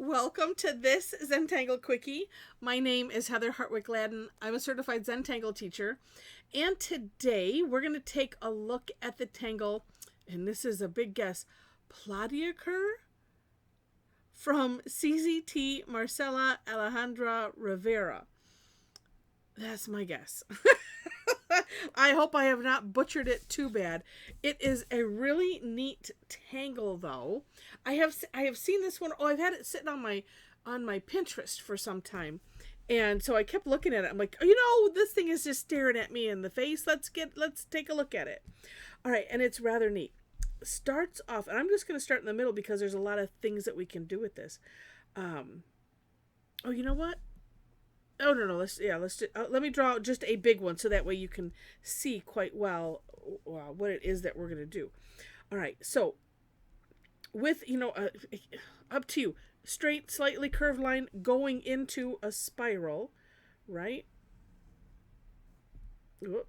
Welcome to this Zentangle Quickie. My name is Heather Hartwick Gladden. I'm a certified Zentangle teacher. And today we're going to take a look at the tangle, and this is a big guess, Plottiercur from CZT Marcella Alejandra Rivera. That's my guess. I hope I have not butchered it too bad. It is a really neat tangle, though. I have seen this one. Oh, I've had it sitting on my Pinterest for some time, and so I kept looking at it. I'm like, this thing is just staring at me in the face. Let's take a look at it. All right, and it's rather neat. Starts off, and I'm just going to start in the middle because there's a lot of things that we can do with this. Oh, you know what? Oh no, let me draw just a big one so that way you can see quite well what it is that we're gonna do. All right, so with up to you, straight, slightly curved line going into a spiral, right? Whoop.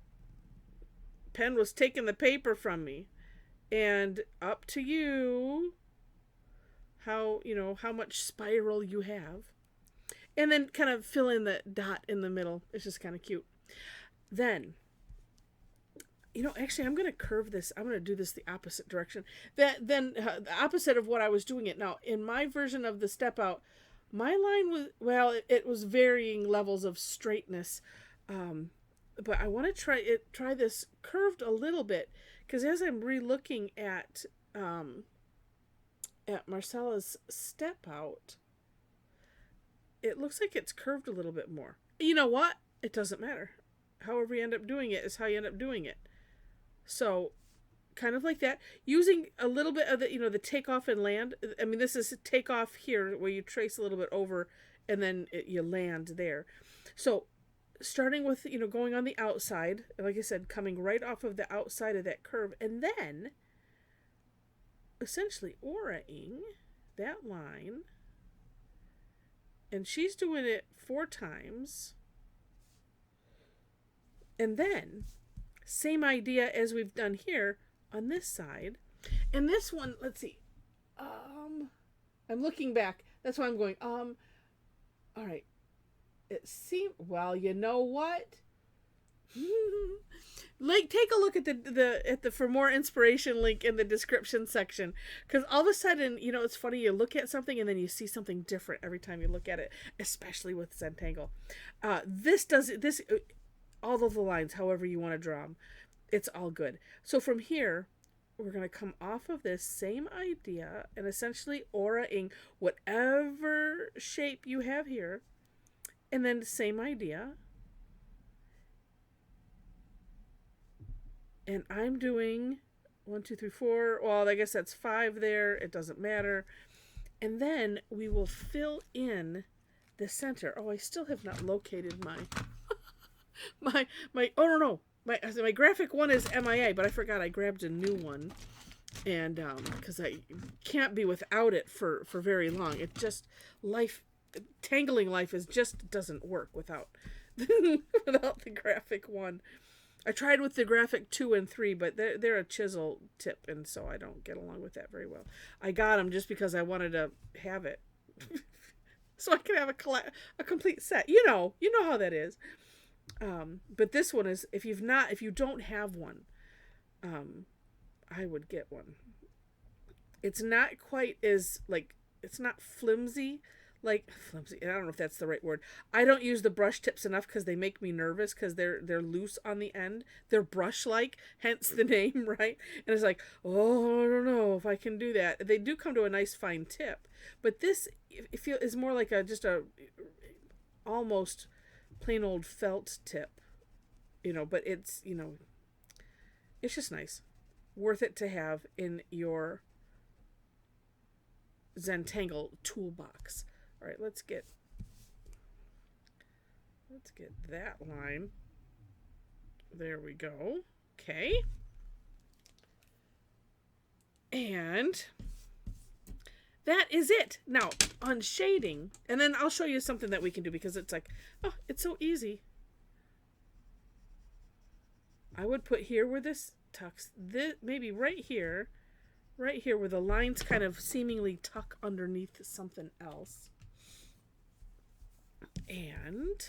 Pen was taking the paper from me, and up to you. How much spiral you have. And then kind of fill in the dot in the middle. It's just kind of cute. Then, actually, I'm going to curve this. I'm going to do this the opposite direction. The opposite of what I was doing it. Now, in my version of the step out, my line was, it was varying levels of straightness. But I want to try this curved a little bit, because as I'm re-looking at Marcella's step out, it looks like it's curved a little bit more. You know what? It doesn't matter. However you end up doing it is how you end up doing it. So, kind of like that. Using a little bit of the takeoff and land. I mean, this is takeoff here where you trace a little bit over and then you land there. So, starting with, going on the outside. Like I said, coming right off of the outside of that curve. And then, essentially, auraing that line. And she's doing it 4 times. And then, same idea as we've done here on this side. And this one, let's see. I'm looking back. That's why I'm going, all right. It seemed, well, you know what? Like, take a look at the for more inspiration link in the description section, because all of a sudden, it's funny, you look at something and then you see something different every time you look at it, especially with Zentangle. This all of the lines, however you want to draw them, it's all good. So from here, we're going to come off of this same idea and essentially auraing whatever shape you have here, and then the same idea. And I'm doing 1, 2, 3, 4. Well, I guess that's 5 there. It doesn't matter. And then we will fill in the center. Oh, I still have not located my oh no. My graphic one is MIA, but I forgot I grabbed a new one. And because I can't be without it for very long. It just tangling life just doesn't work without without the graphic one. I tried with the graphic 2 and 3, but they're a chisel tip, and so I don't get along with that very well. I got them just because I wanted to have it, so I can have a complete set. You know how that is. But this one is, if you don't have one, I would get one. It's not quite as it's not flimsy. Flimsy. I don't know if that's the right word. I don't use the brush tips enough because they make me nervous because they're loose on the end. They're brush-like, hence the name, right? And it's like, oh, I don't know if I can do that. They do come to a nice fine tip, but this is more like just a almost plain old felt tip, But it's it's just nice, worth it to have in your Zentangle toolbox. All right, let's get that line. There we go. Okay. And that is it. Now, on shading, and then I'll show you something that we can do because it's like, oh, it's so easy. I would put here where this tucks, this maybe right here, right here where the lines kind of seemingly tuck underneath something else. And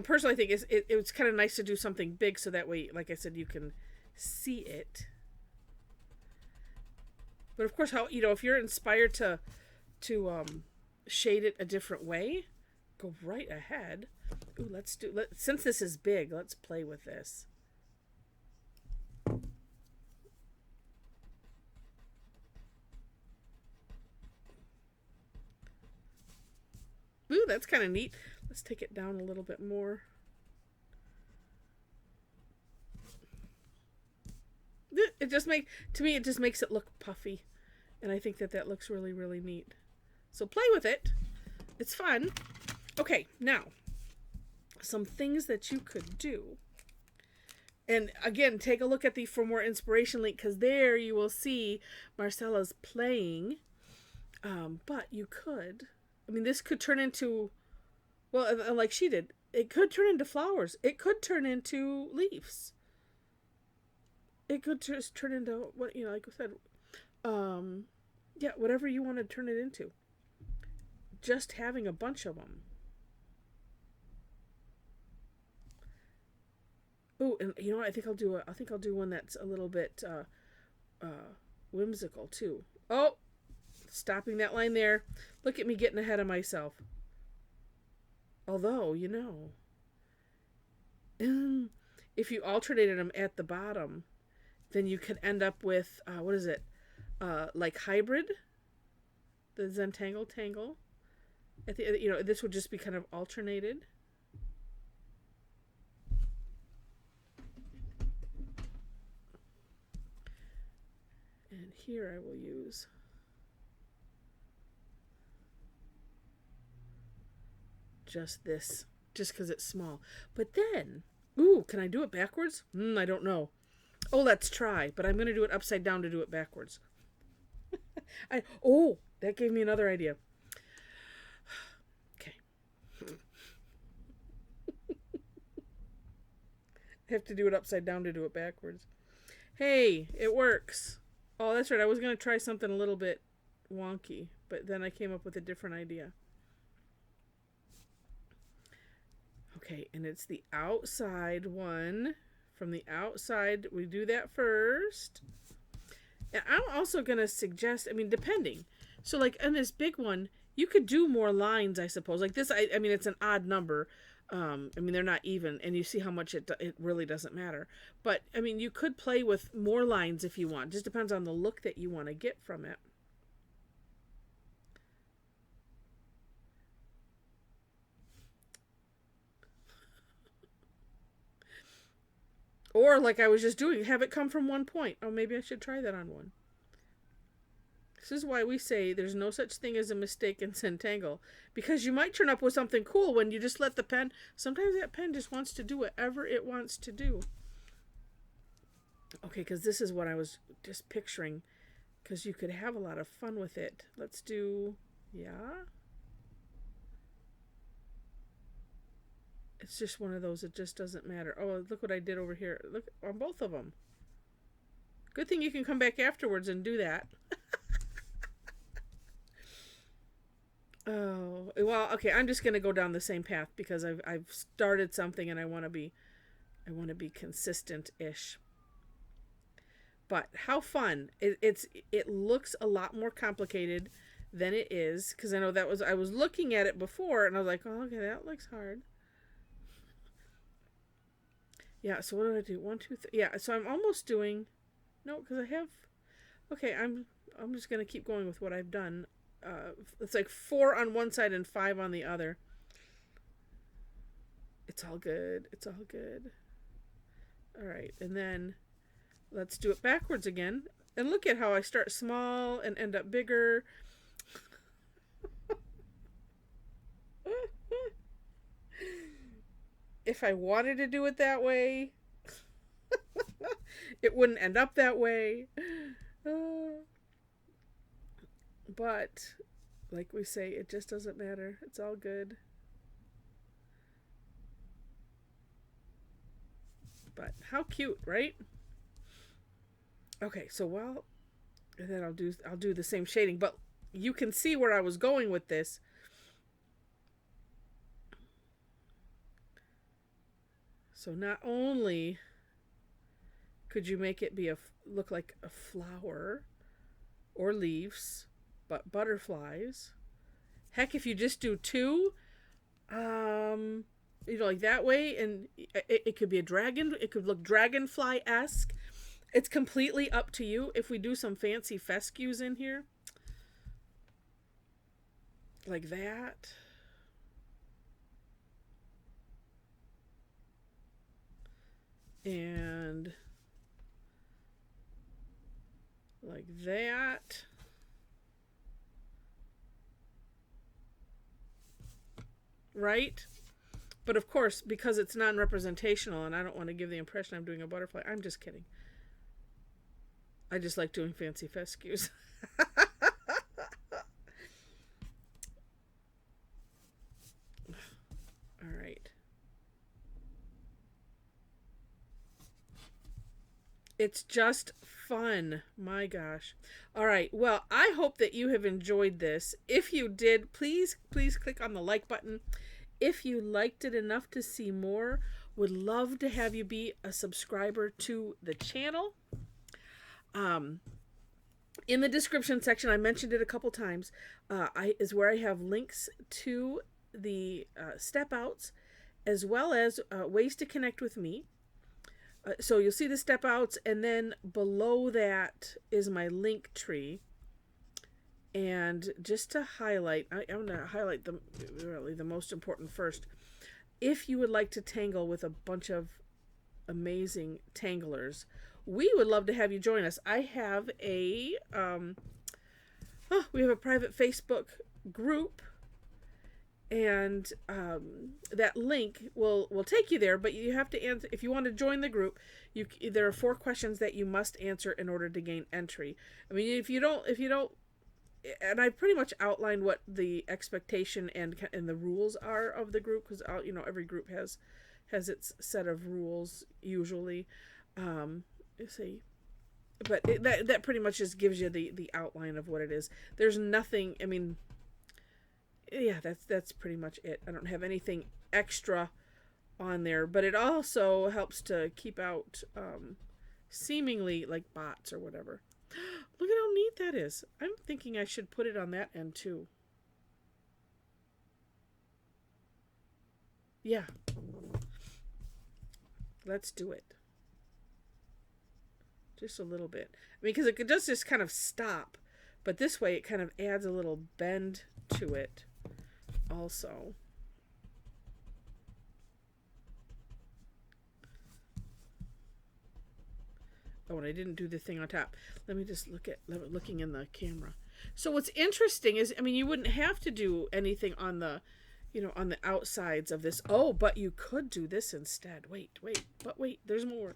personally, I think it's kind of nice to do something big so that way, like I said, you can see it. But of course, if you're inspired to shade it a different way, go right ahead. Ooh, since this is big, let's play with this. Ooh, that's kind of neat. Let's take it down a little bit more. It just makes it look puffy. And I think that looks really, really neat. So play with it. It's fun. Okay, now, some things that you could do. And again, take a look at the For More Inspiration link, because there you will see Marcella's playing. But you could, this could turn into, well, like she did, it could turn into flowers. It could turn into leaves. It could just turn into, like I said, whatever you want to turn it into. Just having a bunch of them. Oh, and I think I'll do one that's a little bit whimsical too. Oh, stopping that line there. Look at me getting ahead of myself. Although, if you alternated them at the bottom, then you could end up with like hybrid, the Zentangle tangle. This would just be kind of alternated. And here I will use just this, just because it's small. But then, ooh, can I do it backwards? I don't know. Oh, let's try. But I'm going to do it upside down to do it backwards. That gave me another idea. Okay. I have to do it upside down to do it backwards. Hey, it works. Oh, that's right. I was going to try something a little bit wonky, but then I came up with a different idea. Okay, and it's the outside one. From the outside, we do that first. And I'm also going to suggest, depending. So like on this big one, you could do more lines, I suppose. Like this, it's an odd number. They're not even, and you see how much it really doesn't matter. But, you could play with more lines if you want. Just depends on the look that you want to get from it. Or like I was just doing, have it come from one point. Oh, maybe I should try that on one. This is why we say there's no such thing as a mistake in Zentangle. Because you might turn up with something cool when you just let the pen... Sometimes that pen just wants to do whatever it wants to do. Okay, because this is what I was just picturing. Because you could have a lot of fun with it. Let's do... Yeah. It's just one of those, it just doesn't matter. Oh, look what I did over here. Look on both of them. Good thing you can come back afterwards and do that. Oh, well, okay, I'm just going to go down the same path because I've started something and I want to be consistent-ish. But how fun. It looks a lot more complicated than it is, because I know I was looking at it before and I was like, oh, okay, that looks hard. Yeah, so what do I do? 1, 2, 3. Yeah, so I'm almost doing... No, because I have... Okay, I'm just going to keep going with what I've done. It's like 4 on one side and 5 on the other. It's all good. It's all good. All right, and then let's do it backwards again. And look at how I start small and end up bigger. If I wanted to do it that way, it wouldn't end up that way. But, like we say, it just doesn't matter. It's all good. But how cute, right? Okay, so well, and then I'll do the same shading, but you can see where I was going with this. So not only could you make it be look like a flower or leaves, but butterflies. Heck, if you just do two, like that way, and it could be a dragon. It could look dragonfly-esque. It's completely up to you. If we do some fancy fescues in here, like that. And like that. Right? But of course, because it's non-representational and I don't want to give the impression I'm doing a butterfly, I'm just kidding. I just like doing fancy fescues. All right. It's just fun. My gosh. All right. Well, I hope that you have enjoyed this. If you did, please click on the like button. If you liked it enough to see more, would love to have you be a subscriber to the channel. In the description section, I mentioned it a couple times, is where I have links to the step outs, as well as ways to connect with me. So you'll see the step outs, and then below that is my link tree. And just to highlight, I'm going to highlight the most important first. If you would like to tangle with a bunch of amazing tanglers, we would love to have you join us. I have we have a private Facebook group, and that link will take you there, but you have to answer. If you want to join the group, there are 4 questions that you must answer in order to gain entry. I mean, if you don't, and I pretty much outlined what the expectation and the rules are of the group, because every group has its set of rules usually. See, but that pretty much just gives you the outline of what it is. There's nothing. I mean, yeah, that's pretty much it. I don't have anything extra on there, but it also helps to keep out seemingly like bots or whatever. Look at how neat that is. I'm thinking I should put it on that end too. Yeah. Let's do it. Just a little bit. I mean, because it does just kind of stop, but this way it kind of adds a little bend to it also. Oh, and I didn't do the thing on top. Let me just looking in the camera. So what's interesting is, I mean, you wouldn't have to do anything on the, on the outsides of this. Oh, but you could do this instead. Wait, there's more.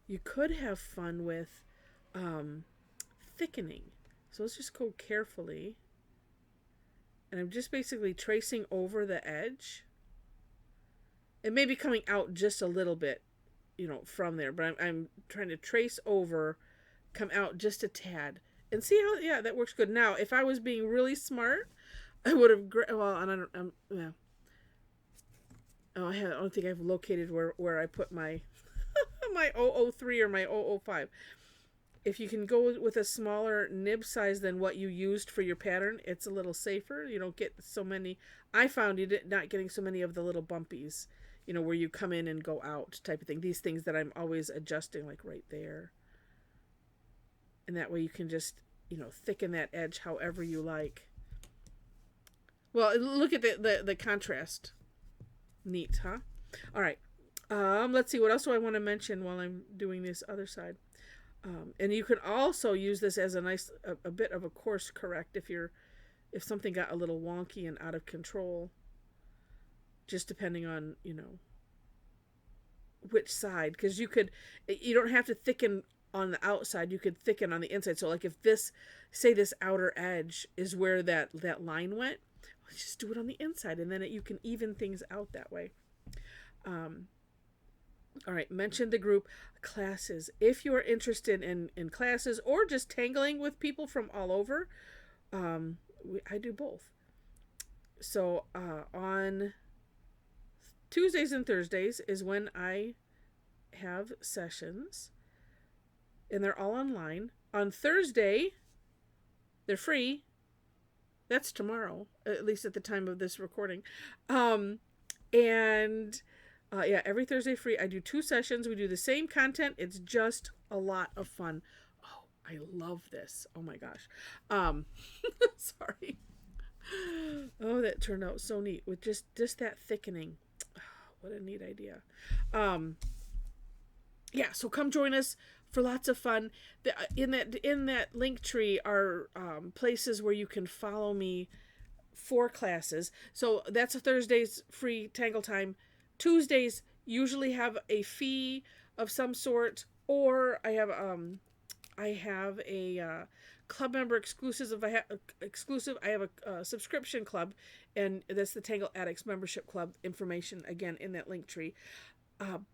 You could have fun with thickening. So let's just go carefully. And I'm just basically tracing over the edge. It may be coming out just a little bit, from there, but I'm trying to trace over, come out just a tad, and see how, yeah, that works good. Now, if I was being really smart, I would have, yeah. Oh, I don't think I've located where I put my, my 003 or my 005. If you can go with a smaller nib size than what you used for your pattern, it's a little safer. You don't get so many. I found not getting so many of the little bumpies, where you come in and go out type of thing. These things that I'm always adjusting, like right there. And that way you can just, thicken that edge however you like. Well, look at the contrast. Neat, huh? All right. Let's see. What else do I want to mention while I'm doing this other side? And you can also use this as a bit of a course correct if something got a little wonky and out of control. Just depending on, which side, because you don't have to thicken on the outside, you could thicken on the inside. So like if this outer edge is where that line went, just do it on the inside, and then you can even things out that way. All right, mention the group classes. If you are interested in classes or just tangling with people from all over, I do both. So on Tuesdays and Thursdays is when I have sessions, and they're all online. On Thursday, they're free. That's tomorrow, at least at the time of this recording. And yeah, every Thursday free. I do 2 sessions. We do the same content. It's just a lot of fun. Oh, I love this. Oh my gosh. Sorry. Oh, that turned out so neat with just that thickening. Oh, what a neat idea. Yeah, so come join us for lots of fun. In that link tree are places where you can follow me for classes. So that's a Thursday's free Tangle Time. Tuesdays usually have a fee of some sort, or I have a club member exclusive. I have a subscription club, and that's the Tangle Addicts Membership Club. Information again in that link tree.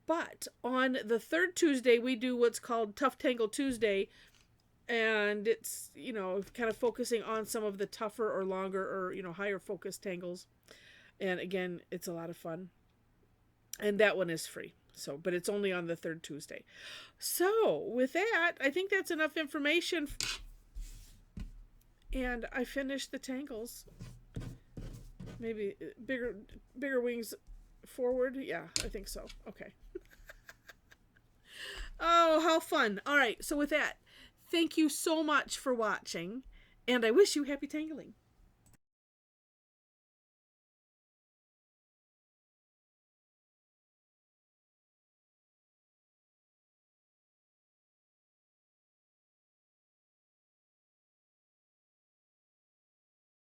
But on the third Tuesday, we do what's called Tough Tangle Tuesday, and it's, kind of focusing on some of the tougher or longer or, higher focus tangles. And again, it's a lot of fun. And that one is free. So, but it's only on the third Tuesday. So with that, I think that's enough information. And I finished the tangles. Maybe bigger wings forward. Yeah, I think so. Okay. Oh, how fun. All right. So with that, thank you so much for watching, and I wish you happy tangling.